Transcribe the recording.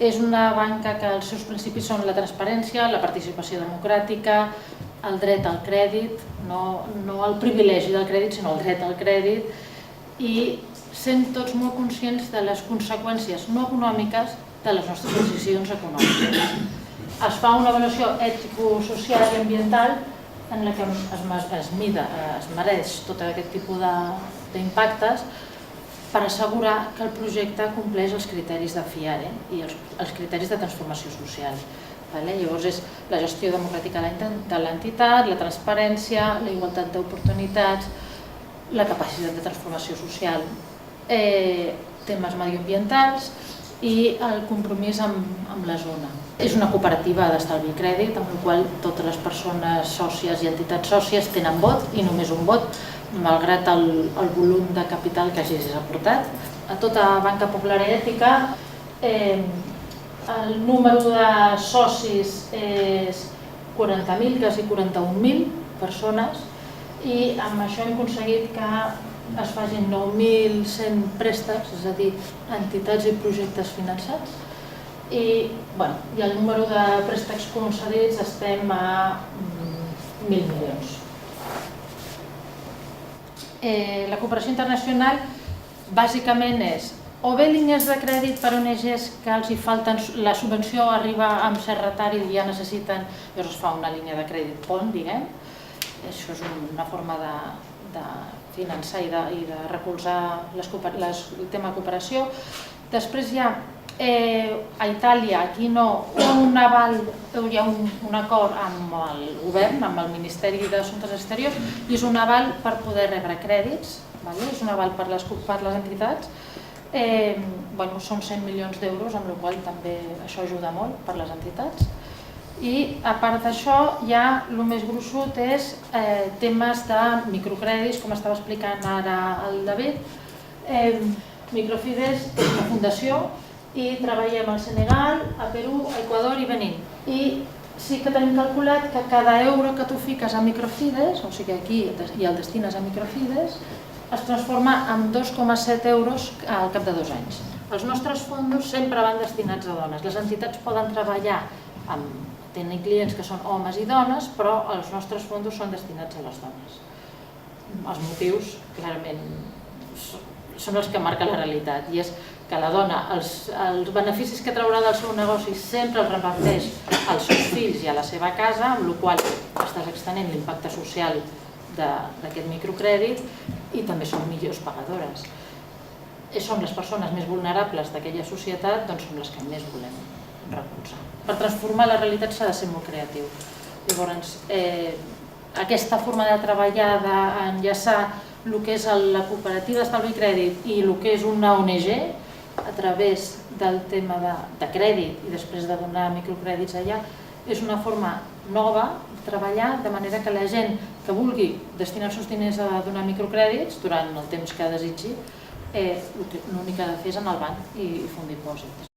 És una banca que els seus principis són la transparència, la participació democràtica, el dret al crèdit, no el privilegi del crèdit, sinó el dret al crèdit, i sent tots molt conscients de les conseqüències no econòmiques de les nostres decisions econòmiques. Es fa una avaluació ètico-social i ambiental en la que es mereix tot aquest tipus d'impactes per assegurar que el projecte compleix els criteris de FIARE i els criteris de transformació social. Llavors és la gestió democràtica de l'entitat, la transparència, la igualtat d'oportunitats, la capacitat de transformació social, temes mediambientals i el compromís amb la zona. És una cooperativa d'estalvi i crèdit, amb la qual totes les persones sòcies i entitats sòcies tenen vot i només un vot, malgrat el volum de capital que hagis aportat. A tota banca popular i ètica el número de socis és 40.000, quasi 41.000 persones, i amb això hem aconseguit que es facin 9.100 préstecs, és a dir, entitats i projectes finançats, i el número de préstecs concedits estem a 1.000 milions. La cooperació internacional bàsicament és o bé línies de crèdit per ONGs que els hi falten, la subvenció arriba amb cert retard i ja necessiten, llavors es fa una línia de crèdit pont, diguem. Això és una forma de finançar i de recolzar el tema de cooperació. Després hi ha a Itàlia, aquí no, hi ha un acord amb el govern, amb el Ministeri d'Assumptes Exteriors, i és un aval per poder rebre crèdits, és un aval per les entitats. Són 100 milions d'euros, amb la qual cosa també això ajuda molt per les entitats. I a part d'això, ja el més gruixut és temes de microcrèdits, com estava explicant ara el David. Microfides és una fundació i treballem al Senegal, a Perú, a Equador i Benín. I sí que tenim calculat que cada euro que tu fiques a microfides, o sigui aquí i el destines a microfides, es transforma en 2,7 euros al cap de 2 anys. Els nostres fons sempre van destinats a dones. Les entitats poden treballar tenir clients que són homes i dones, però els nostres fons són destinats a les dones. Els motius, clarament, són els que marquen la realitat, i és que la dona, els beneficis que traurà del seu negoci sempre els reparteix als seus fills i a la seva casa, amb la qual cosa estàs extenent l'impacte social d'aquest microcrèdit, i també són millors pagadores. Són les persones més vulnerables d'aquella societat, doncs són les que més volem recolzar. Per transformar la realitat s'ha de ser molt creatiu. Llavors, aquesta forma de treballar, d'enllaçar el que és la cooperativa d'estalvi i crèdit i el que és una ONG a través del tema de crèdit i després de donar microcrèdits allà, és una forma nova de treballar, de manera que la gent que vulgui destinar els seus diners a donar microcrèdits durant el temps que desitgi, l'únic que ha de fer és anar al banc i fer un dipòsit.